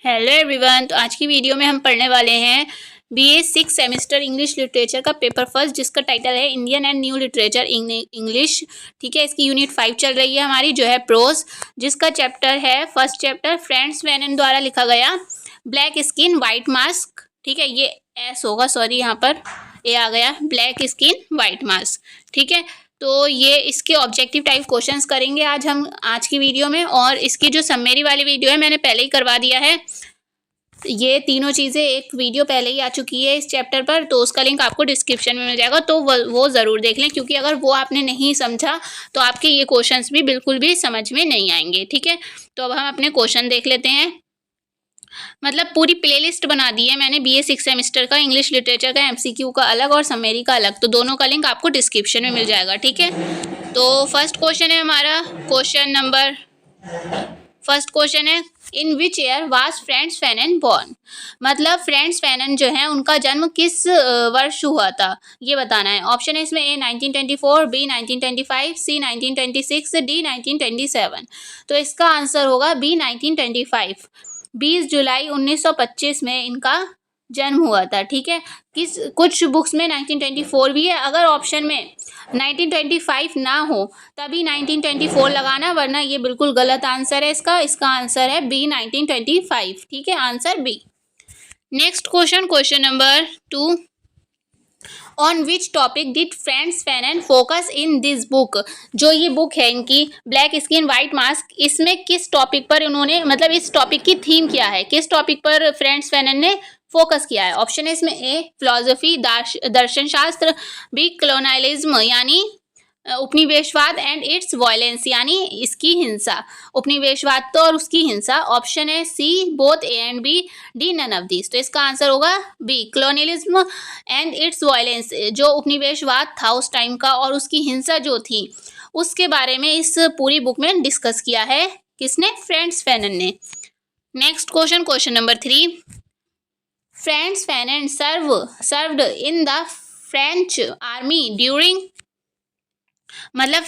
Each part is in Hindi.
Hello everyone. तो आज की वीडियो में हम पढ़ने वाले हैं बीए 6 सेमेस्टर इंग्लिश लिटरेचर का पेपर फर्स्ट, जिसका टाइटल है Indian and new literature English. ठीक है, इसकी यूनिट 5 चल रही है हमारी, जो है प्रोज, जिसका चैप्टर है फर्स्ट चैप्टर फ्रांस फैनन द्वारा लिखा गया ब्लैक स्किन वाइट मास्क। ठीक है, ये एस होगा, सॉरी यहाँ पर ए आ गया, ब्लैक स्किन वाइट मास्क। ठीक है, तो ये इसके ऑब्जेक्टिव टाइप क्वेश्चंस करेंगे आज की वीडियो में, और इसकी जो समरी वाली वीडियो है मैंने पहले ही करवा दिया है। ये तीनों चीज़ें एक वीडियो पहले ही आ चुकी है इस चैप्टर पर, तो उसका लिंक आपको डिस्क्रिप्शन में मिल जाएगा, तो वो ज़रूर देख लें, क्योंकि अगर वो आपने नहीं समझा तो आपके ये क्वेश्चंस भी बिल्कुल भी समझ में नहीं आएंगे। ठीक है, तो अब हम अपने क्वेश्चन देख लेते हैं। मतलब पूरी प्लेलिस्ट बना दी है मैंने बीए 6 सेमेस्टर का इंग्लिश लिटरेचर का, एमसीक्यू का अलग और समरी का अलग, तो दोनों का लिंक आपको डिस्क्रिप्शन में मिल जाएगा। ठीक है, तो फर्स्ट क्वेश्चन है हमारा, फर्स्ट क्वेश्चन है in which year was Frantz Fanon born. मतलब फ्रांस फैनन जो है उनका जन्म किस वर्ष हुआ था, ये बताना है। ऑप्शन है इसमें ए 1924, बी 1925, सी 1926, डी 1927। तो इसका आंसर होगा बी 1925। 20 जुलाई 1925 में इनका जन्म हुआ था। ठीक है, कुछ बुक्स में 1924 भी है, अगर ऑप्शन में 1925 ना हो तभी 1924 लगाना, वरना ये बिल्कुल गलत आंसर है इसका आंसर है बी 1925। ठीक है, answer B. Next question number 2, on which topic did Frantz Fanon focus in this book. जो ये बुक है इनकी ब्लैक स्किन वाइट मास्क, इसमें किस टॉपिक पर उन्होंने, मतलब इस टॉपिक की थीम क्या है, किस टॉपिक पर फ्रांस फैनन ने फोकस किया है। ऑप्शन है इसमें ए फिलॉसफी दर्शन शास्त्र, बी कॉलोनियलिज्म यानी उपनिवेशवाद एंड इट्स वायलेंस यानी इसकी हिंसा, उपनिवेशवाद तो और उसकी हिंसा। ऑप्शन है C both A and B, D none of this. तो इसका आंसर होगा B colonialism and its violence. जो उपनिवेशवाद था उस टाइम का और उसकी हिंसा जो थी उसके बारे में इस पूरी बुक में डिस्कस किया है, किसने, फ्रांस फैनन ने। Next question number 3, France Fanon served in the French army during, मतलब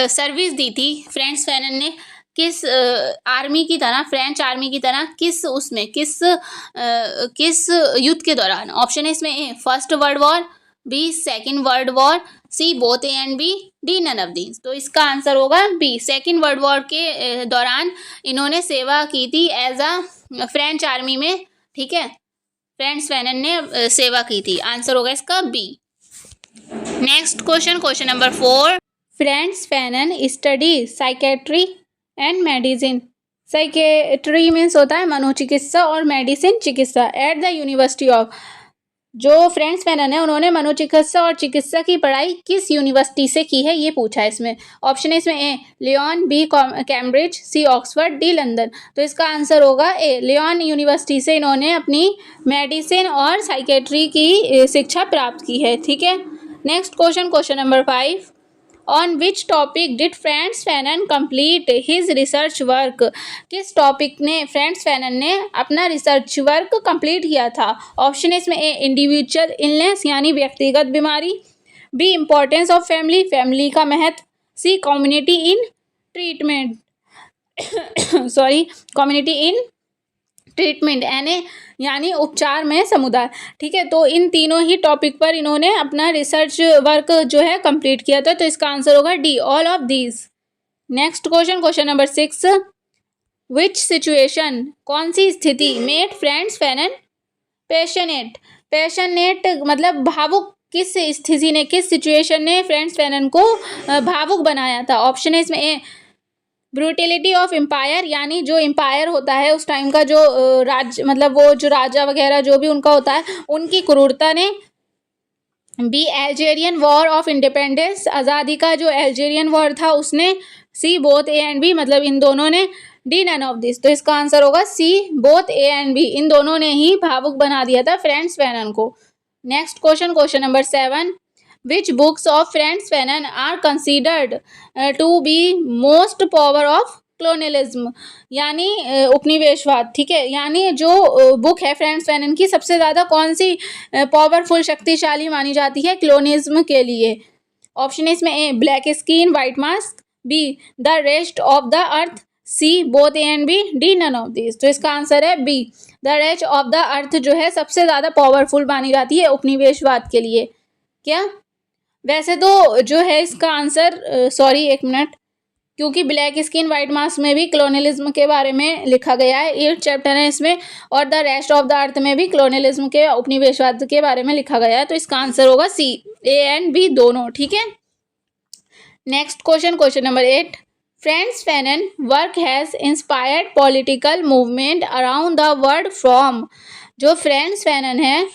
सर्विस दी थी फ्रांस फैनन ने किस आर्मी की तरह, फ्रेंच आर्मी की तरह किस उसमें किस युद्ध के दौरान। ऑप्शन है इसमें A first world war, B second world war, C both A and B, D none of these. तो इसका आंसर होगा बी, सेकेंड वर्ल्ड वॉर के दौरान इन्होंने सेवा की थी एज अ फ्रेंच आर्मी में। ठीक है, फ्रांस फैनन ने सेवा की थी, आंसर होगा इसका B. Next question number 4, Frantz Fanon study psychiatry and medicine. Psychiatry means होता है मनोचिकित्सा और मेडिसिन चिकित्सा, एट द यूनिवर्सिटी ऑफ। जो फ्रांस फैनन है उन्होंने मनोचिकित्सा और चिकित्सा की पढ़ाई किस यूनिवर्सिटी से की है, ये पूछा है इसमें। ऑप्शन है इसमें ए लियोन, बी कैम्ब्रिज, सी ऑक्सफोर्ड, डी लंदन। तो इसका आंसर होगा ए लियोन यूनिवर्सिटी से इन्होंने अपनी मेडिसिन और साइकेट्री की शिक्षा प्राप्त की है। ठीक है, next question number 5, on which topic did Frantz Fanon complete his research work. किस टॉपिक ने फ्रांस फैनन ने अपना रिसर्च वर्क कंप्लीट किया था। ऑप्शन है इसमें ए इंडिविजुअल इलनेस यानी व्यक्तिगत बीमारी, बी इम्पोर्टेंस ऑफ फैमिली का महत्व, C community in treatment community in treatment यानी उपचार में समुदाय। ठीक है, तो इन तीनों ही टॉपिक पर इन्होंने अपना रिसर्च वर्क जो है कंप्लीट किया था, तो इसका आंसर होगा D, all of these. Next question number 6, which situation, कौन सी स्थिति, मेड फ्रांस फैनन पैशनेट मतलब भावुक, किस स्थिति ने, किस सिचुएशन ने फ्रांस फैनन को भावुक बनाया था। ऑप्शन है इसमें ए ब्रूटिलिटी ऑफ एम्पायर यानी जो एम्पायर होता है उस टाइम का, जो राज्य, मतलब वो जो राजा वगैरह जो भी उनका होता है, उनकी क्रूरता ने। B Algerian war of independence, आज़ादी का जो अल्जेरियन वॉर था उसने। C both A and B, मतलब इन दोनों ने। D none of this. तो इसका आंसर होगा C both A and B, इन दोनों ने ही भावुक बना दिया था फ्रांस फैनन को। Next question number 7, which books of Frantz Fanon are considered to be most power of colonialism यानी उपनिवेशवाद। ठीक है, यानी जो बुक है फ्रांस फैनन की सबसे ज़्यादा कौन सी पावरफुल शक्तिशाली मानी जाती है क्लोनिज्म के लिए। ऑप्शन है इसमें A black skin white mask, B the rest of the earth, C both A and B, D none of this. तो इसका आंसर है B. The rest of the earth जो है सबसे ज्यादा पावरफुल मानी जाती है उपनिवेशवाद के लिए। क्या? वैसे तो जो है इसका आंसर सॉरी एक मिनट, क्योंकि ब्लैक स्किन व्हाइट मास्क में भी कॉलोनियलिज्म के बारे में लिखा गया है, 8 चैप्टर है इसमें, और द रेस्ट ऑफ द अर्थ में भी कॉलोनियलिज्म के उपनिवेशवाद के बारे में लिखा गया है। तो इसका आंसर होगा सी, ए एंड बी दोनों। ठीक है, next question, question number 8। France Fanon work has inspired political movement around the world from. जो फ्रांस फैनन है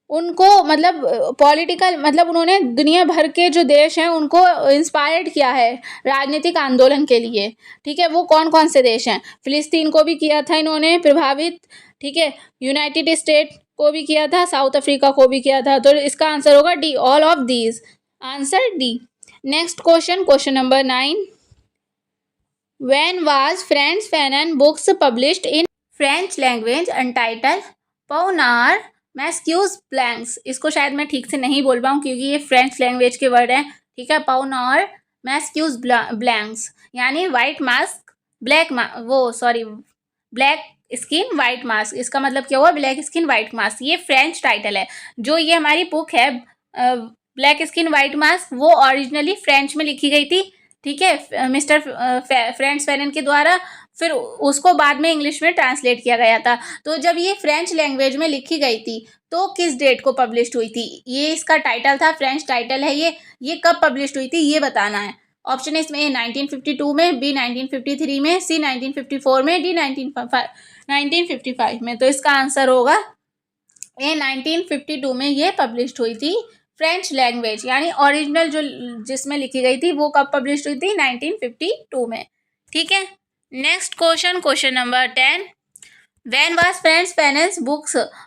उनको मतलब पॉलिटिकल मतलब उन्होंने दुनिया भर के जो देश हैं उनको इंस्पायर्ड किया है राजनीतिक आंदोलन के लिए। ठीक है, वो कौन कौन से देश हैं? फिलिस्तीन को भी किया था इन्होंने प्रभावित, ठीक है, यूनाइटेड स्टेट को भी किया था, साउथ अफ्रीका को भी किया था। तो इसका आंसर होगा D, all of these, answer D. Next question, question number 9। When was Frantz Fanon books published in French language untitled पौनार मैस्क्यूज ब्लैंक्स। इसको शायद मैं ठीक से नहीं बोल पाऊँ क्योंकि ये फ्रेंच लैंग्वेज के वर्ड हैं। ठीक है, पौनार मैस्क्यूज ब्लैंक्स यानी white mask black black skin white mask. इसका मतलब क्या हुआ? Black skin white mask. ये फ्रेंच टाइटल है। जो ये हमारी बुक है ब्लैक स्किन वाइट मास्क, वो ओरिजिनली फ्रेंच में लिखी गई थी। ठीक है, मिस्टर फ्रांस फैनन के द्वारा, फिर उसको बाद में इंग्लिश में ट्रांसलेट किया गया था। तो जब ये फ्रेंच लैंग्वेज में लिखी गई थी तो किस डेट को पब्लिश हुई थी? ये इसका टाइटल था, फ्रेंच टाइटल है ये कब पब्लिश हुई थी ये बताना है। ऑप्शन इसमें ए 1952 में, बी 1953 में, सी 1954 में, डी 1955 में। तो इसका आंसर होगा ए 1952 में ये पब्लिश हुई थी। फ्रेंच लैंग्वेज यानी ओरिजिनल जो जिसमें लिखी गई थी वो कब पब्लिश हुई थी? 1952 में। ठीक है, next question, question number 10। When was Frantz Fanon's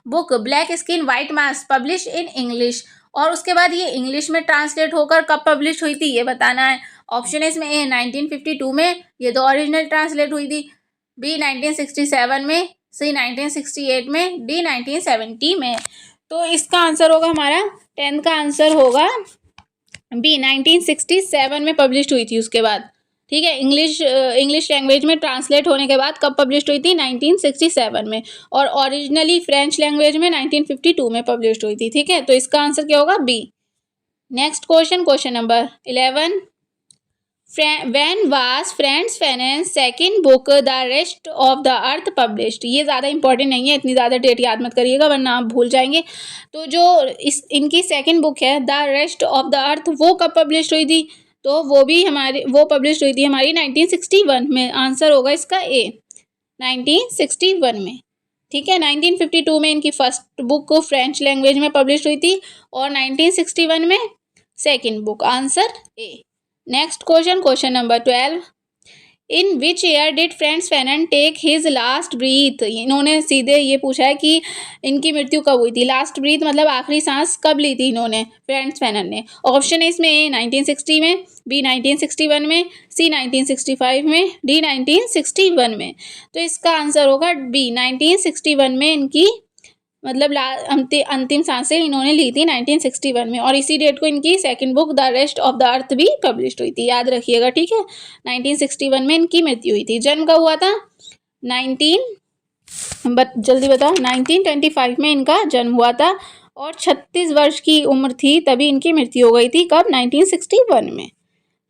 book black skin white mask publish in English. और उसके बाद ये इंग्लिश में ट्रांसलेट होकर कब पब्लिश हुई थी ये बताना है। ऑप्शन है इसमें ए 1952 में, ये तो ओरिजिनल ट्रांसलेट हुई थी, बी 1967 में, सी 1968 में, डी 1970 में। तो इसका आंसर होगा हमारा 10 का आंसर होगा बी, 1967 में पब्लिश हुई थी उसके बाद। ठीक है, इंग्लिश लैंग्वेज में ट्रांसलेट होने के बाद कब पब्लिश हुई थी? 1967 में। और ओरिजिनली फ्रेंच लैंग्वेज में 1952 में पब्लिश हुई थी। ठीक है, तो इसका आंसर क्या होगा? B. Next question, question number 11। When was Frantz Fanon second book the rest of the earth published. ये ज़्यादा इंपॉर्टेंट नहीं है, इतनी ज़्यादा डेट याद मत करिएगा वरना आप भूल जाएंगे। तो जो इनकी सेकंड बुक है द रेस्ट ऑफ द अर्थ, वो कब पब्लिश हुई थी? तो वो पब्लिश हुई थी हमारी 1961 में। आंसर होगा इसका ए, 1961 में। ठीक है, 1952 में इनकी फर्स्ट बुक को फ्रेंच लैंग्वेज में पब्लिश हुई थी और 1961 में second book, answer A. Next question, question number 12। In which year did Frantz Fanon take his last breath. इन्होंने सीधे ये पूछा है कि इनकी मृत्यु कब हुई थी। लास्ट ब्रीथ मतलब आखिरी सांस कब ली थी इन्होंने, फ्रांस फैनन ने। ऑप्शन है इसमें ए 1960 में, बी 1961 में, सी 1965 में, डी 1961 में। तो इसका आंसर होगा बी, 1961 में इनकी मतलब अंतिम सांसें इन्होंने ली थी 1961 में। और इसी डेट को इनकी second book the rest of the अर्थ भी पब्लिश हुई थी, याद रखिएगा। ठीक है, 1961 में इनकी मृत्यु हुई थी। जन्म कब हुआ था? 1925 में इनका जन्म हुआ था और 36 वर्ष की उम्र थी तभी इनकी मृत्यु हो गई थी। कब? 1961 में।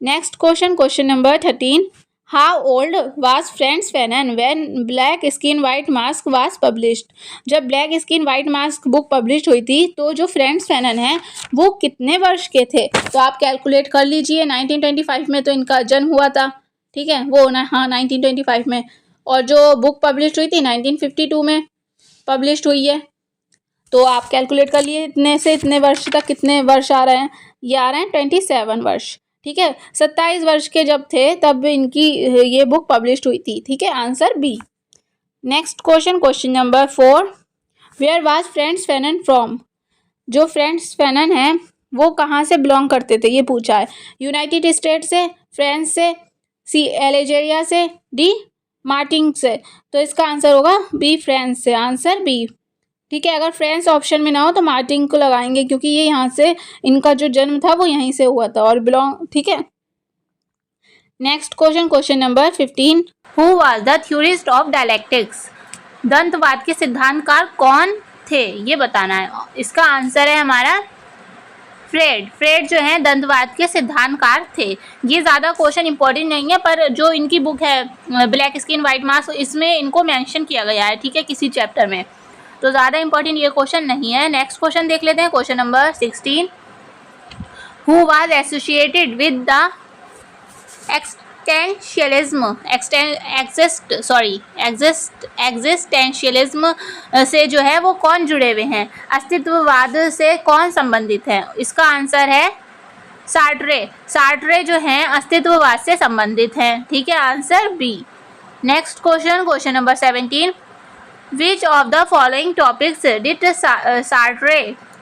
Next question, question number 13। How old was Frantz Fanon when black skin white mask was published. जब black skin white mask book publish हुई थी तो जो फ्रांस फैनन है वो कितने वर्ष के थे? तो आप कैलकुलेट कर लीजिए। 1925 में तो इनका जन्म हुआ था। ठीक है, वो ना, हाँ 1925 में। और जो बुक पब्लिश हुई थी 1952 में पब्लिश हुई है। तो आप कैलकुलेट कर लिए इतने से इतने वर्ष तक कितने वर्ष आ रहे हैं। ये आ रहे हैं 27 वर्ष। ठीक है, 27 वर्ष के जब थे तब इनकी ये बुक पब्लिश हुई थी। ठीक है, answer B. Next question, question number 4। Where was Frantz Fanon from. जो फ्रांस फैनन है वो कहाँ से बिलोंग करते थे ये पूछा है। यूनाइटेड स्टेट से, फ्रांस से, सी अल्जीरिया से, डी मार्टिनिक से। तो इसका आंसर होगा बी, फ्रांस से, आंसर बी। ठीक है, अगर फ्रांस ऑप्शन में ना हो तो मार्टिनिक को लगाएंगे क्योंकि ये यहाँ से इनका जो जन्म था वो यहीं से हुआ था और बिलोंग। ठीक है, next question, question number 15, who was the theorist of dialectics? द्वंद्ववाद के सिद्धांतकार कौन थे, ये बताना है। इसका आंसर है हमारा फ्रेड। फ्रेड जो है द्वंद्ववाद के सिद्धांतकार थे। ये ज़्यादा क्वेश्चन इंपॉर्टेंट नहीं है, पर जो इनकी बुक है ब्लैक स्किन वाइट मास्क, इसमें इनको मेंशन किया गया है, ठीक है, किसी चैप्टर में, तो ज़्यादा इंपॉर्टेंट ये क्वेश्चन नहीं है। नेक्स्ट क्वेश्चन देख लेते हैं, question number 16, who was associated with the existentialism से जो है वो कौन जुड़े हुए हैं, अस्तित्ववाद से कौन संबंधित है? इसका आंसर है सार्ट्रे। सार्ट्रे जो हैं अस्तित्ववाद से संबंधित हैं, ठीक है, answer B. Next question, question number 17, which of the following topics did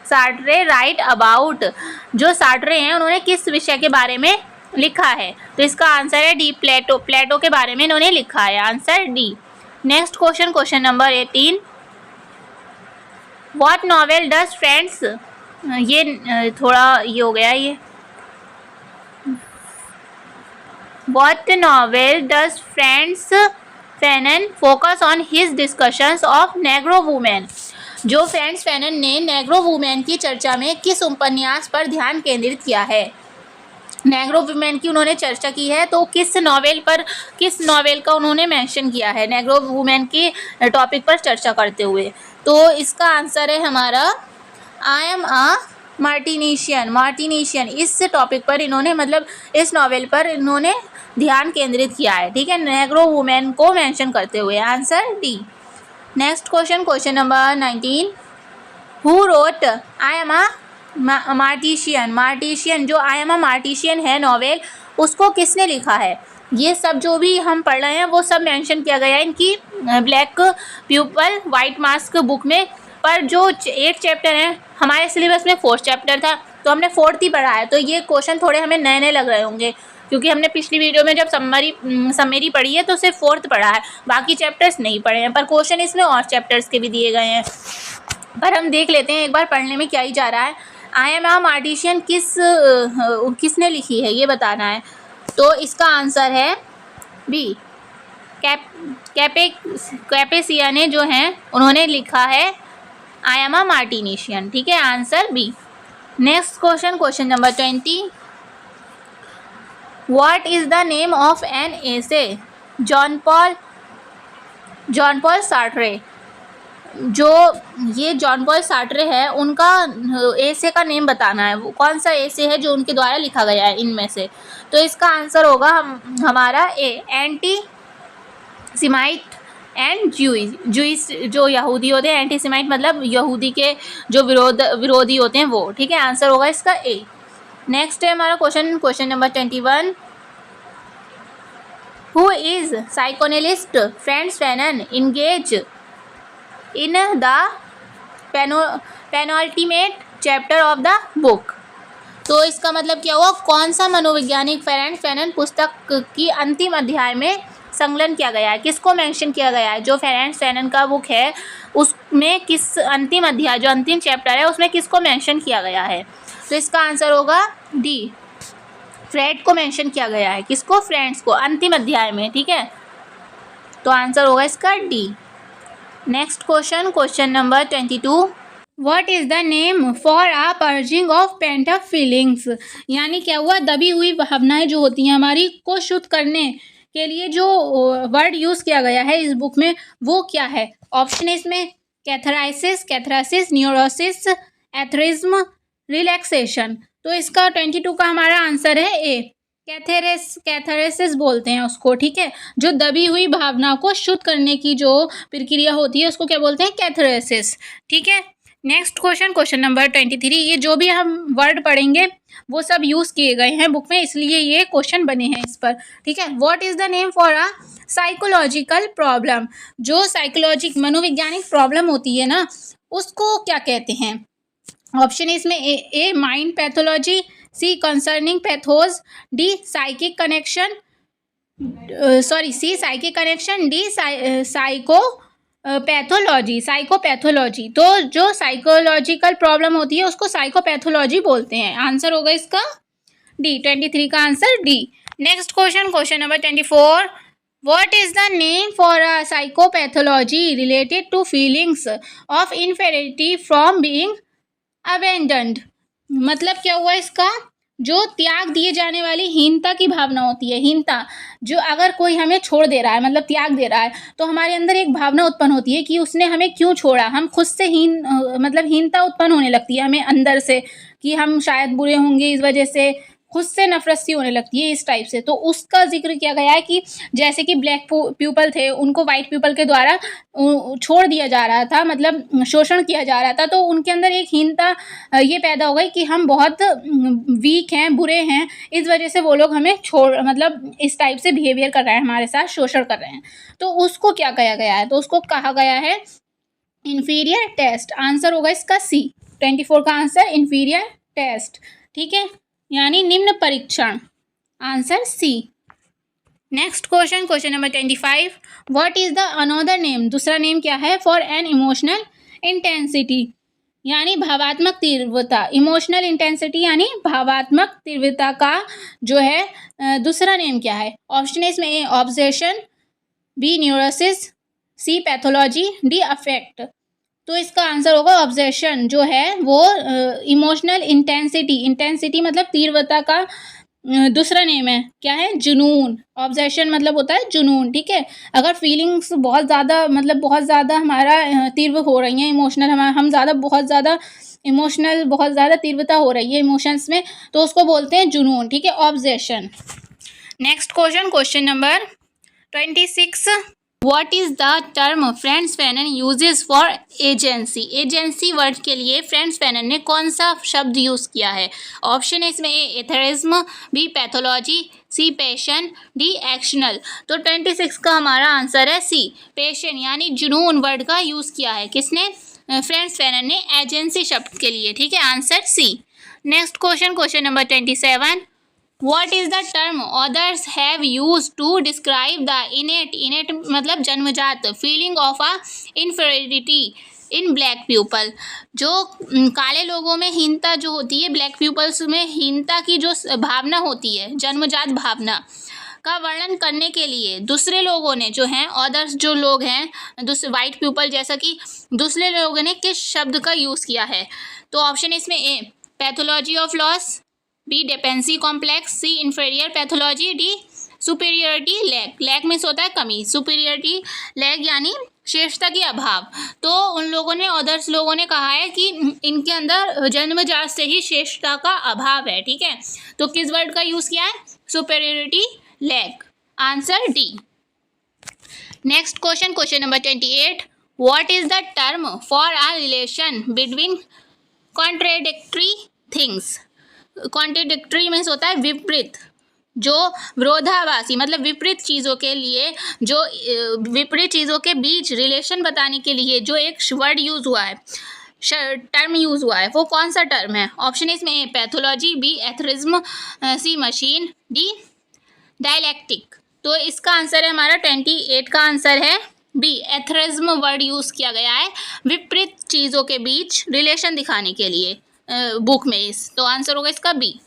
Sartre write about? जो सार्ट्रे हैं उन्होंने किस विषय के बारे में लिखा है? तो इसका आंसर है डी, प्लेटो। प्लेटो के बारे में इन्होंने लिखा है, answer D. Next question, question number 18, what novel does friends, ये थोड़ा ये हो गया, ये what novel does friends Fanon focus on his discussions of Negro women? जो फ्रेंड्स फैनन ने नेग्रो वुमेन की चर्चा में किस उपन्यास पर ध्यान केंद्रित किया है? नेग्रो वुमेन की उन्होंने चर्चा की है, तो किस नॉवेल का उन्होंने मेंशन किया है नेग्रो वुमेन की टॉपिक पर चर्चा करते हुए? तो इसका आंसर है हमारा आई एम अ मार्टिनिशियन। इस टॉपिक पर इन्होंने, मतलब इस नॉवेल पर इन्होंने ध्यान केंद्रित किया है, ठीक है, नेग्रो वुमेन को मेंशन करते हुए, answer D. Next question, question number 19, who wrote I am a Martinician? जो आई एम अ मार्टिशियन है नॉवेल, उसको किसने लिखा है? ये सब जो भी हम पढ़ रहे हैं वो सब मेंशन किया गया है इनकी black people white mask book में। पर जो 8 चैप्टर हैं, हमारे सिलेबस में 4th चैप्टर था, तो हमने 4th ही पढ़ा है, तो ये क्वेश्चन थोड़े हमें नए नए लग रहे होंगे, क्योंकि हमने पिछली वीडियो में जब समरी पढ़ी है तो सिर्फ 4th पढ़ा है, बाकी चैप्टर्स नहीं पढ़े हैं, पर क्वेश्चन इसमें और चैप्टर्स के भी दिए गए हैं। पर हम देख लेते हैं एक बार पढ़ने में क्या ही जा रहा है। आई एम अ मार्टिशियन किसने लिखी है, ये बताना है। तो इसका आंसर है बी, कैपेसिया ने जो हैं उन्होंने लिखा है आई एम अ मार्टिनिशियन, ठीक है, answer B. Next question, question number 20, what is the name of an essay Jean Paul Sartre? जो ये जॉन पॉल सार्ट्रे है, उनका एसे का नेम बताना है, वो कौन सा एसे है जो उनके द्वारा लिखा गया है इनमें से? तो इसका आंसर होगा हमारा ए, एंटी सिमाइट एंड ज्यूइस। जो यहूदी होते हैं, एंटी सिमाइट मतलब यहूदी के जो विरोधी होते हैं वो, ठीक है, आंसर होगा इसका ए। नेक्स्ट है हमारा question, question number 21, who is psychoanalyst Frantz Fanon engage in the penultimate chapter of the book? तो इसका मतलब क्या हुआ, कौन सा मनोवैज्ञानिक फ्रेंड्स फैनन पुस्तक की अंतिम अध्याय में संकलन किया गया है, किसको मेंशन किया गया है? जो फ्रेंड्स फैनन का बुक है उसमें किस अंतिम अध्याय, जो अंतिम चैप्टर है उसमें किसको मेंशन किया गया है? तो इसका आंसर होगा डी, फ्रेड को मेंशन किया गया है। किसको? फ्रेंड्स को, अंतिम अध्याय में, ठीक है, तो आंसर होगा इसका D. Next question, question number 22, what is the name for uh purging of pent up feelings? यानी क्या हुआ, दबी हुई भावनाएं जो होती हैं हमारी को शुद्ध करने के लिए जो वर्ड यूज़ किया गया है इस बुक में, वो क्या है? ऑप्शन इसमें कैथरासिस, न्यूरोसिस, एथरिज्म, रिलैक्सेशन। तो इसका 22 का हमारा आंसर है ए, कैथारेसिस बोलते हैं उसको, ठीक है, जो दबी हुई भावना को शुद्ध करने की जो प्रक्रिया होती है उसको क्या बोलते हैं? कैथारेसिस, ठीक है। नेक्स्ट क्वेश्चन, क्वेश्चन नंबर 23, ये जो भी हम वर्ड पढ़ेंगे वो सब यूज़ किए गए हैं बुक में, इसलिए ये क्वेश्चन बने हैं इस पर, ठीक है। What is the name for a psychological problem? जो साइकोलॉजिक मनोवैज्ञानिक प्रॉब्लम होती है ना, उसको क्या कहते हैं? ऑप्शन इसमें A mind pathology, C concerning pathos, D psychic connection, D psychopathology. तो जो साइकोलॉजिकल प्रॉब्लम होती है उसको साइकोपैथोलॉजी बोलते हैं। आंसर होगा इसका डी, 23 का answer D. Next question, question number 24. What is the name for a psychopathology related to feelings of inferiority from being abandoned? मतलब क्या हुआ इसका, जो त्याग दिए जाने वाली हीनता की भावना होती है, हीनता, जो अगर कोई हमें छोड़ दे रहा है, मतलब त्याग दे रहा है, तो हमारे अंदर एक भावना उत्पन्न होती है कि उसने हमें क्यों छोड़ा, हम खुद से मतलब हीनता उत्पन्न होने लगती है हमें अंदर से कि हम शायद बुरे होंगे, इस वजह से खुद से नफरत सी होने लगती है इस टाइप से। तो उसका जिक्र किया गया है कि जैसे कि ब्लैक पीपल थे, उनको वाइट पीपल के द्वारा छोड़ दिया जा रहा था, मतलब शोषण किया जा रहा था, तो उनके अंदर एक हीनता ये पैदा हो गई कि हम बहुत वीक हैं, बुरे हैं, इस वजह से वो लोग हमें मतलब इस टाइप से बिहेवियर कर रहे हैं, हमारे साथ शोषण कर रहे हैं। तो उसको क्या कहा गया है, तो उसको कहा गया है इंफीरियर टेस्ट। आंसर होगा इसका सी, 24 का आंसर इंफीरियर टेस्ट, ठीक है, यानी निम्न परीक्षण, answer C. Next question, question number 25. What is the another name, दूसरा नेम क्या है, फॉर एन इमोशनल इंटेंसिटी, यानी भावात्मक तीव्रता, इमोशनल इंटेंसिटी यानी भावात्मक तीव्रता का जो है दूसरा नेम क्या है? ऑप्शन है इसमें ए ऑब्सेशन, बी न्यूरोसिस, सी पैथोलॉजी, डी अफेक्ट। तो इसका आंसर होगा ऑब्सेशन, जो है वो इमोशनल इंटेंसिटी, इंटेंसिटी मतलब तीव्रता का दूसरा नेम है, क्या है, जुनून। ऑब्सेशन मतलब होता है जुनून, ठीक है। अगर फीलिंग्स बहुत ज़्यादा, मतलब बहुत ज़्यादा हमारा तीव्र हो रही हैं, इमोशनल हम ज़्यादा, बहुत ज़्यादा इमोशनल, बहुत ज़्यादा तीव्रता हो रही है इमोशंस में, तो उसको बोलते हैं जुनून, ठीक है, obsession. Next question, question number 26. What is the term friends Fanon uses for agency? Agency word के लिए फ्रेंड्स फैनन ने कौन सा शब्द यूज़ किया है? ऑप्शन है इसमें ए एथेरिज्म, बी पैथोलॉजी, सी पैशन, डी एक्शनल। तो 26 का हमारा आंसर है सी, पैशन यानी जुनून वर्ड का यूज़ किया है किसने? फ्रेंड्स फैनन ने एजेंसी शब्द के लिए, ठीक है, answer C. Next question, question number 27. What is the term others have used to describe the innate मतलब जन्मजात feeling of a inferiority in black people? जो काले लोगों में हीनता जो होती है, ब्लैक पीपल्स में हीनता की जो भावना होती है, जन्मजात भावना का वर्णन करने के लिए दूसरे लोगों ने जो हैं, अदर्स जो लोग हैं, दूसरे वाइट पीपल, जैसा कि दूसरे लोगों ने किस शब्द का यूज़ किया है? तो ऑप्शन इसमें A pathology of loss, B dependency complex, C inferior pathology, D superiority lag. Lag means होता है कमी, सुपीरियरिटी लैग यानी श्रेष्ठता की अभाव। तो उन लोगों ने, अदर्स लोगों ने कहा है कि इनके अंदर जन्मजात से ही श्रेष्ठता का अभाव है, ठीक है। तो किस वर्ड का यूज़ किया है? Superiority lag, answer D. Next question, question number 28. What is the term for a relation between contradictory things? Contradictory means होता है विपरीत, जो विरोधाभासी, मतलब विपरीत चीज़ों के लिए, जो विपरीत चीज़ों के बीच रिलेशन बताने के लिए जो एक वर्ड यूज़ हुआ है, टर्म यूज़ हुआ है, वो कौन सा टर्म है? ऑप्शन है इसमें A pathology, B एथरिज्म, C machine, D dialectic. तो इसका आंसर है हमारा 28 का आंसर है बी, एथरिज्म वर्ड यूज़ किया गया है विपरीत चीज़ों के बीच रिलेशन दिखाने के लिए बुक में इस, तो आंसर होगा इसका B.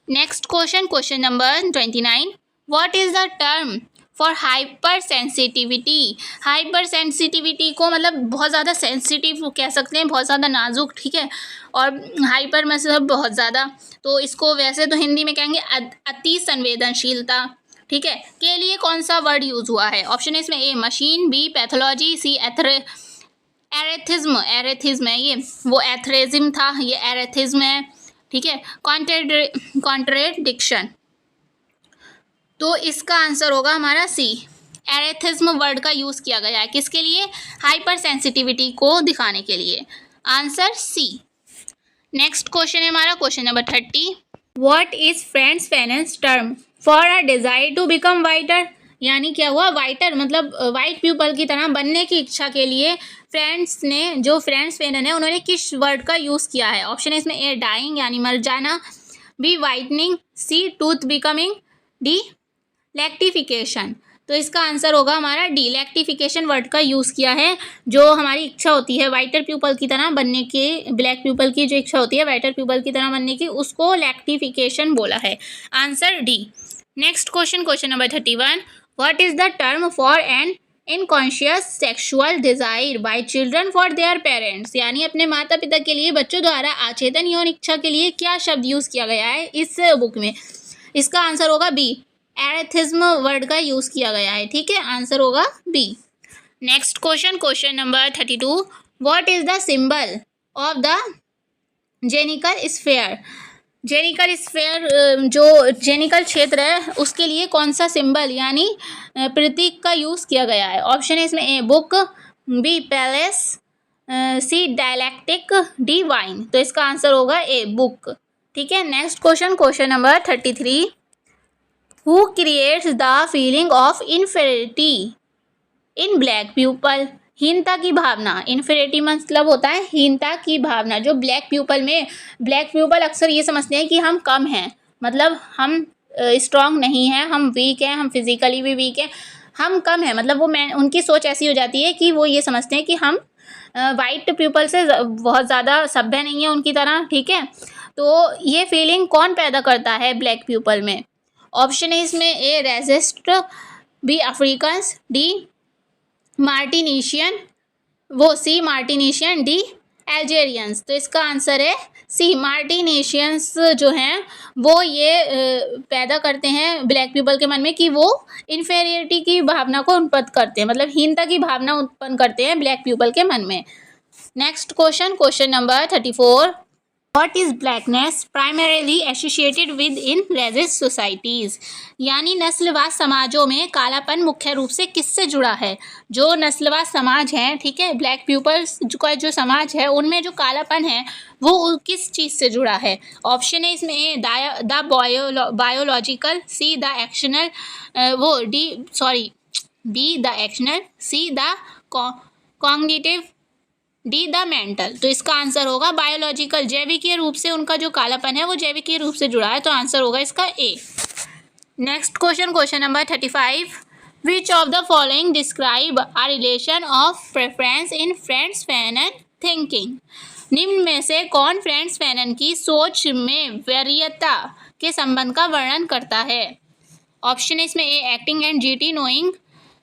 Next question, question number 29. What is the term for hyper sensitivity? Hyper sensitivity को मतलब बहुत ज़्यादा सेंसिटिव कह सकते हैं, बहुत ज़्यादा नाजुक, ठीक है, और हाइपर मतलब बहुत ज़्यादा, तो इसको वैसे तो हिंदी में कहेंगे अति संवेदनशीलता, ठीक है, के लिए कौन सा वर्ड यूज़ हुआ है? ऑप्शन है इसमें ए मशीन, बी पैथोलॉजी, सी एरेथिज्म, एरेथिज्म है ये, वो एथरेजिम था, ये एरेथिज्म है, ठीक है, कॉन्ट्रेडिक्शन। तो इसका आंसर होगा हमारा सी, एरेथिज्म वर्ड का यूज़ किया गया है किसके लिए? हाइपर सेंसिटिविटी को दिखाने के लिए, आंसर सी। नेक्स्ट क्वेश्चन है हमारा question number 30. What is Frantz Fanon's term for a desire to become whiter? यानी क्या हुआ, वाइटर मतलब वाइट पीपल की तरह बनने की इच्छा के लिए फ्रेंड्स ने, जो फ्रेंड्स फैनन है, उन्होंने किस वर्ड का यूज़ किया है? ऑप्शन है इसमें ए डाइंग यानी मर जाना, बी वाइटनिंग, सी टूथ बिकमिंग, डी लैक्टिफिकेशन। तो इसका आंसर होगा हमारा डी, लैक्टिफिकेशन वर्ड का यूज़ किया है, जो हमारी इच्छा होती है वाइटर पीपल की तरह बनने की, ब्लैक पीपल की जो इच्छा होती है वाइटर पीपल की तरह बनने की, उसको लैक्टिफिकेशन बोला है, answer D. Next question number 31, what is the term for an unconscious sexual desire by children for their parents, यानी अपने माता पिता के लिए बच्चों द्वारा अचेतन यौन इच्छा के लिए क्या शब्द यूज किया गया है इस बुक में? इसका आंसर होगा बी, एरेथिज्म वर्ड का यूज किया गया है। ठीक है, आंसर होगा B. Next question number 32, what is the symbol of the genital sphere? Genital sphere जो जेनिकल क्षेत्र है उसके लिए कौन सा सिंबल यानी प्रतीक का यूज किया गया है? ऑप्शन है इसमें A book, B palace, C dialectic, D wine. तो इसका आंसर होगा ए बुक। ठीक है, next question number 33, who creates the feeling of inferiority in black people? हीनता की भावना, इन्फेरिटी मतलब होता है हीनता की भावना। जो ब्लैक पीपल अक्सर ये समझते हैं कि हम कम हैं, मतलब हम स्ट्रांग नहीं हैं, हम वीक हैं, हम फिजिकली भी वीक हैं, हम कम हैं, मतलब वो उनकी सोच ऐसी हो जाती है कि वो ये समझते हैं कि हम वाइट पीपल से बहुत ज़्यादा सभ्य नहीं है उनकी तरह। ठीक है, तो ये फीलिंग कौन पैदा करता है ब्लैक पीपल में? ऑप्शन है इसमें ए रेसिस्ट, बी अफ्रीकन्स, डी मार्टिनीशियन, सी मार्टिनीशियन, डी एल्जेरियंस। तो इसका आंसर है सी, मार्टिनीशियंस जो हैं वो ये पैदा करते हैं ब्लैक पीपल के मन में कि वो इन्फेरियरिटी की भावना को उत्पन्न करते हैं, मतलब हीनता की भावना उत्पन्न करते हैं ब्लैक पीपल के मन में। Next question number 34, what is blackness primarily associated with in racist societies? यानी नस्लवाद समाजों में कालापन मुख्य रूप से किससे जुड़ा है? जो नस्लवाद समाज हैं, ठीक है, ब्लैक पीपल्स का जो समाज है उनमें जो कालापन है वो किस चीज़ से जुड़ा है? ऑप्शन है इसमें A the biological, C the actional, B the actional, C the cognitive, D the mental. तो इसका आंसर होगा बायोलॉजिकल, जैविकीय रूप से उनका जो कालापन है वो जैविकीय रूप से जुड़ा है, तो आंसर होगा इसका A. Next question number 35, which of the following describe a relation of preference in Frantz Fanon thinking? निम्न में से कौन फ्रेंड्स फैनन की सोच में वरीयता के संबंध का वर्णन करता है? ऑप्शन है इसमें A acting and GT knowing,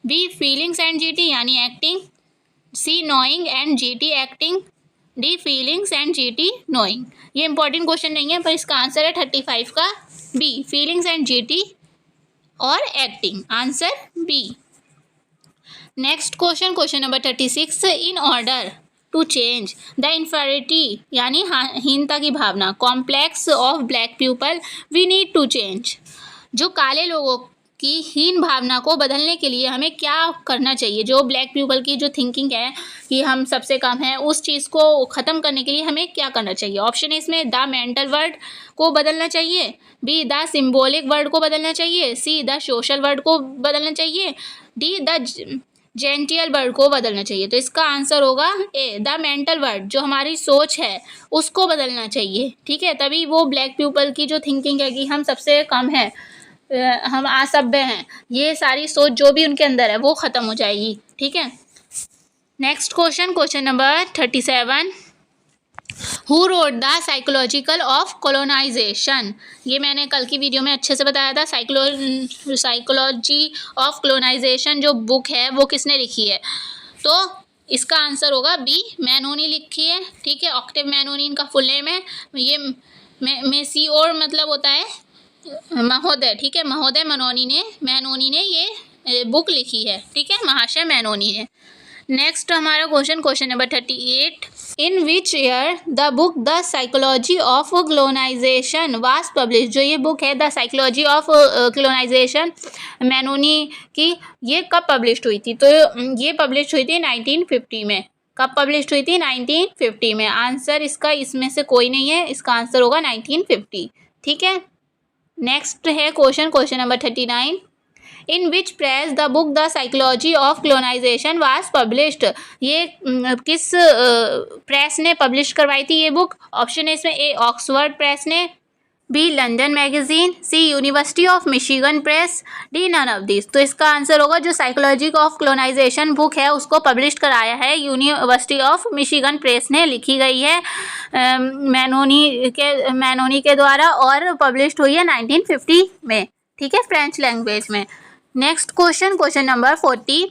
B feelings and GT यानी acting, C knowing and GT acting, D feelings and GT knowing. ये इंपॉर्टेंट क्वेश्चन नहीं है पर इसका आंसर है 35 का बी, फीलिंग्स एंड जीटी और acting, answer B. Next question number 36, in order to change the inferiority यानी हीनता की भावना complex of black people we need to change. जो काले लोगों की हीन भावना को बदलने के लिए हमें क्या करना चाहिए? जो ब्लैक पीपल की जो थिंकिंग है कि हम सबसे कम हैं, उस चीज़ को ख़त्म करने के लिए हमें क्या करना चाहिए? ऑप्शन है इसमें द मेंटल वर्ड को बदलना चाहिए, बी द सिम्बोलिक वर्ड को बदलना चाहिए, सी द सोशल वर्ड को बदलना चाहिए, डी द जेंटियल वर्ड को बदलना चाहिए। तो इसका आंसर होगा ए द मेंटल वर्ड, जो हमारी सोच है उसको बदलना चाहिए। ठीक है, तभी वो ब्लैक पीपल की जो थिंकिंग है कि हम सबसे कम हैं, हम असभ्य हैं, ये सारी सोच जो भी उनके अंदर है वो ख़त्म हो जाएगी। ठीक है, next question number 37, who wrote the psychological of colonization? ये मैंने कल की वीडियो में अच्छे से बताया था। साइकोलॉजी ऑफ कोलोनाइजेशन जो बुक है वो किसने लिखी है? तो इसका आंसर होगा बी, मैनोनी लिखी है। ठीक है, ऑक्टेव मैनोनी इनका फुल नेम है। ये मेसिओर मतलब होता है महोदय। ठीक है, महोदय मैनोनी ने ये बुक लिखी है। ठीक है, महाशय मैनोनी ने। नेक्स्ट हमारा question number 38, in which year the book the psychology of colonization was published? जो ये बुक है the psychology of colonization Mannoni की, ये कब पब्लिश हुई थी? तो ये पब्लिश हुई थी 1950 में। कब पब्लिश हुई थी? 1950 में। आंसर इसका इसमें से कोई नहीं है, इसका आंसर होगा 1950। ठीक है, नेक्स्ट है question number 39, in which press the book the psychology of colonization was published? ये किस प्रेस ने पब्लिश करवाई थी ये बुक? ऑप्शन है इसमें ए ऑक्सफोर्ड प्रेस ने, B London magazine, C university of Michigan press, D none of this. तो इसका आंसर होगा जो साइकोलॉजी ऑफ क्लोनाइजेशन बुक है उसको पब्लिश कराया है यूनिवर्सिटी ऑफ मिशिगन प्रेस ने, लिखी गई है मैनोनी के द्वारा और पब्लिश हुई है 1950 में। ठीक है, फ्रेंच लैंग्वेज में। Next question number 40,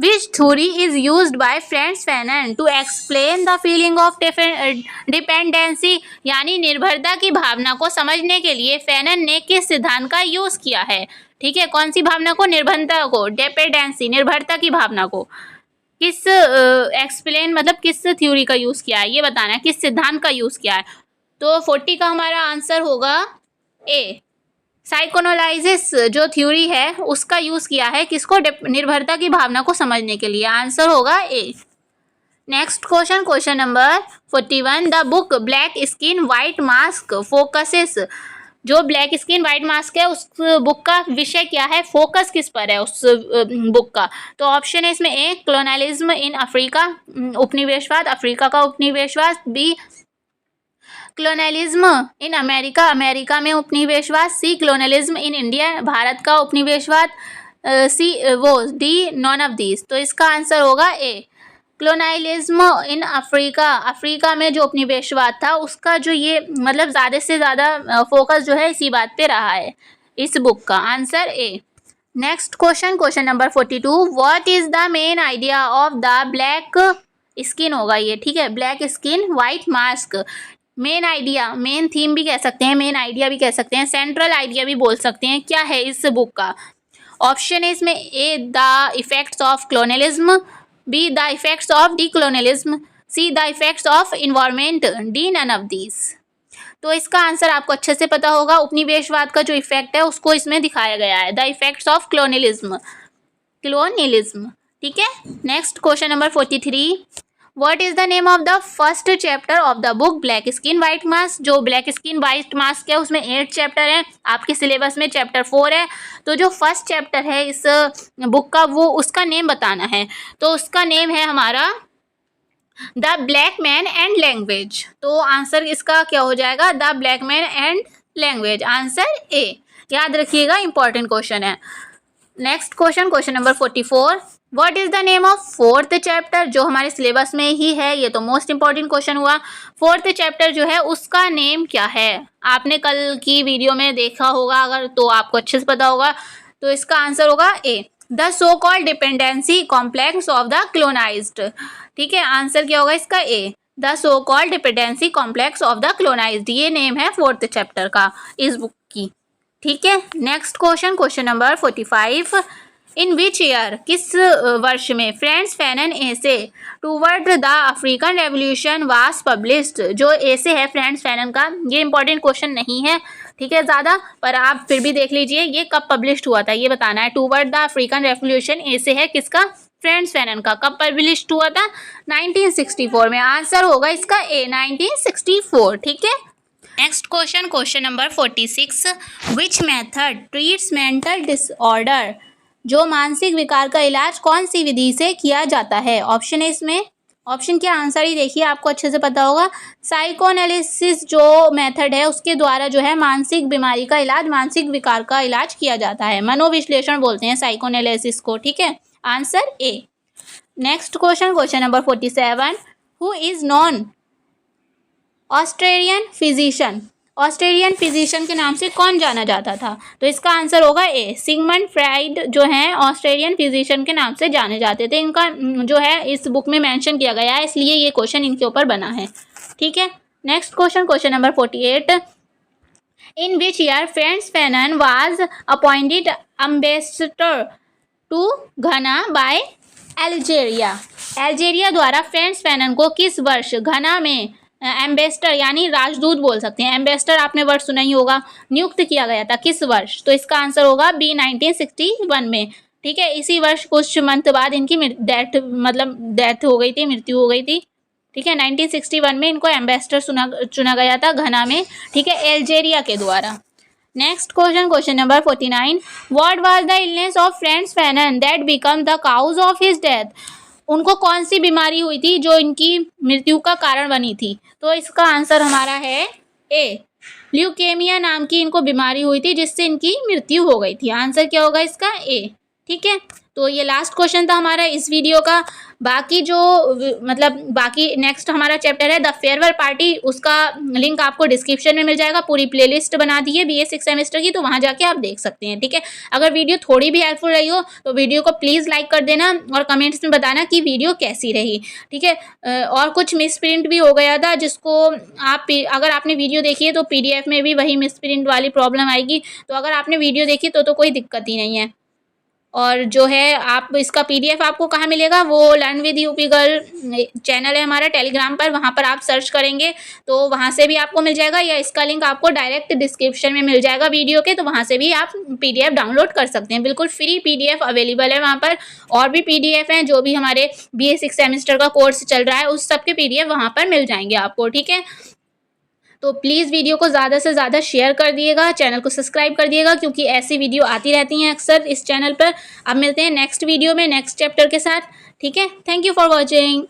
which theory is used by Frantz Fanon to explain the feeling of dependency, यानी निर्भरता की भावना को समझने के लिए फैनन ने किस सिद्धांत का यूज किया है। ठीक है, कौन सी भावना को? निर्भरता को, डिपेंडेंसी, निर्भरता की भावना को किस एक्सप्लेन मतलब किस थ्योरी का यूज किया है, ये बताना है, किस सिद्धांत का यूज किया है। तो 40 का हमारा आंसर होगा ए, साइकोएनालिसिस जो थ्योरी है उसका यूज किया है, किसको? निर्भरता की भावना को समझने के लिए। आंसर होगा A. Next question number 41, the book black skin white mask focuses, जो ब्लैक स्किन व्हाइट मास्क है उस बुक का विषय क्या है, फोकस किस पर है उस बुक का? तो ऑप्शन है इसमें ए, कॉलोनियलिज्म इन अफ्रीका, उपनिवेशवाद, अफ्रीका का उपनिवेशवाद। B, colonialism in America, America में उपनिवेशवाद। सी, कॉलोनियलिज्म इन इंडिया, भारत का उपनिवेशवाद। D, none of these. तो इसका आंसर होगा A, colonialism in Africa, Africa में जो उपनिवेशवाद था उसका जो ये मतलब ज़्यादा से ज़्यादा फोकस जो है इसी बात पे रहा है इस बुक का। Answer A. Next question number 42, what is the main idea of the black skin होगा ये। ठीक है, black skin white mask, main idea, main theme भी कह सकते हैं, मेन आइडिया भी कह सकते हैं, सेंट्रल आइडिया भी बोल सकते हैं, क्या है इस बुक का? ऑप्शन है इसमें A, the effects of colonialism. B, the effects of decolonialism. C, the effects of environment. D, none of these. तो इसका आंसर आपको अच्छे से पता होगा, उपनिवेशवाद का जो इफेक्ट है उसको इसमें दिखाया गया है, द इफेक्ट्स ऑफ कॉलोनियलिज्म। ठीक है। Next question number 43, what is the name of the first chapter of the book black skin white mask, जो ब्लैक स्किन व्हाइट मास्क है उसमें 8 चैप्टर है, आपके सिलेबस में चैप्टर 4 है। तो जो फर्स्ट चैप्टर है इस बुक का वो उसका नेम बताना है, तो उसका नेम है हमारा the black man and language. तो आंसर इसका क्या हो जाएगा? The black man and language. Answer A, याद रखिएगा, इंपॉर्टेंट क्वेश्चन है। Next question number 44, what is the name of 4th chapter, जो हमारे सिलेबस में ही है, ये तो मोस्ट इंपॉर्टेंट क्वेश्चन हुआ। 4th चैप्टर जो है उसका नेम क्या है? आपने कल की वीडियो में देखा होगा अगर, तो आपको अच्छे से पता होगा। तो इसका आंसर होगा A, the so called dependency complex of the colonized. ठीक है, आंसर क्या होगा इसका? A, the so called dependency complex of the colonized, ये नेम है 4th चैप्टर का इस बुक की। ठीक है। Next question number 45, in which year, किस वर्ष में Frantz Fanon essay toward the African revolution was published, जो एसे है फ्रांस फैनन का, ये इंपॉर्टेंट क्वेश्चन नहीं है, ठीक है ज़्यादा, पर आप फिर भी देख लीजिए ये कब पब्लिश्ड हुआ था ये बताना है। टूवर्ड द अफ्रीकन रेवोल्यूशन एसे है किसका? फ्रांस फैनन का। कब पब्लिश्ड हुआ था? 1964 में। आंसर होगा इसका ए, 1964। ठीक है। Next question number 46, which method treats mental disorder, जो मानसिक विकार का इलाज कौन सी विधि से किया जाता है? ऑप्शन है इसमें, ऑप्शन के आंसर ही देखिए, आपको अच्छे से पता होगा। साइकोएनालिसिस जो मेथड है उसके द्वारा जो है मानसिक बीमारी का इलाज, मानसिक विकार का इलाज किया जाता है, मनोविश्लेषण बोलते हैं साइकोएनालिसिस को। ठीक है, answer A. Next question number 47, who is non Australian physician, Australian physician के नाम से कौन जाना जाता था? तो इसका आंसर होगा ए, सिगमंड फ्राइड जो हैं ऑस्ट्रेलियन फिजिशियन के नाम से जाने जाते थे। इनका जो है इस बुक में मेंशन किया गया है, इसलिए ये क्वेश्चन इनके ऊपर बना है। ठीक है। Next question number 48, in which year Frantz Fanon was appointed ambassador to Ghana by Algeria, Algeria द्वारा फ्रांस फैनन को किस वर्ष घना में एम्बेसडर यानी राजदूत बोल सकते हैं, एम्बेसडर आपने वर्ड सुना ही होगा, नियुक्त किया गया था, किस वर्ष? तो इसका आंसर होगा बी, 1961 में। ठीक है, इसी वर्ष कुछ मंथ बाद इनकी डेथ हो गई थी, मृत्यु हो गई थी। ठीक है, 1961 में इनको एम्बेसडर चुना गया था घना में, ठीक है, अल्जेरिया के द्वारा। Next question number 49, what was the illness of Frantz Fanon that become the cause of his death, उनको कौन सी बीमारी हुई थी जो इनकी मृत्यु का कारण बनी थी? तो इसका आंसर हमारा है ए, ल्यूकेमिया नाम की इनको बीमारी हुई थी जिससे इनकी मृत्यु हो गई थी। आंसर क्या होगा इसका? ए। ठीक है, तो ये लास्ट क्वेश्चन था हमारा इस वीडियो का। बाकी जो मतलब बाकी नेक्स्ट हमारा चैप्टर है द फेयरवेल पार्टी, उसका लिंक आपको डिस्क्रिप्शन में मिल जाएगा। पूरी प्लेलिस्ट बना दी है BA 6 सेमेस्टर की, तो वहाँ जाके आप देख सकते हैं, ठीक है। अगर वीडियो थोड़ी भी हेल्पफुल रही हो तो वीडियो को प्लीज़ लाइक कर देना और कमेंट्स में बताना कि वीडियो कैसी रही, ठीक है। और कुछ मिस प्रिंट भी हो गया था, जिसको आप अगर आपने वीडियो देखी है तो PDF में भी वही मिस प्रिंट वाली प्रॉब्लम आएगी। तो अगर आपने वीडियो देखी तो कोई दिक्कत ही नहीं है। और जो है आप इसका PDF आपको कहाँ मिलेगा, वो learn with UP girl channel है हमारा टेलीग्राम पर, वहाँ पर आप सर्च करेंगे तो वहाँ से भी आपको मिल जाएगा, या इसका लिंक आपको डायरेक्ट डिस्क्रिप्शन में मिल जाएगा वीडियो के, तो वहाँ से भी आप PDF डाउनलोड कर सकते हैं। बिल्कुल फ्री PDF अवेलेबल है वहाँ पर। और भी PDF हैं जो भी हमारे BA 6 सेमेस्टर का कोर्स चल रहा है, उस सब के PDF वहाँ पर मिल जाएंगे आपको, ठीक है। तो प्लीज़ वीडियो को ज़्यादा से ज़्यादा शेयर कर दिएगा, चैनल को सब्सक्राइब कर दिएगा, क्योंकि ऐसी वीडियो आती रहती हैं अक्सर इस चैनल पर। अब मिलते हैं नेक्स्ट वीडियो में नेक्स्ट चैप्टर के साथ, ठीक है। Thank you for watching.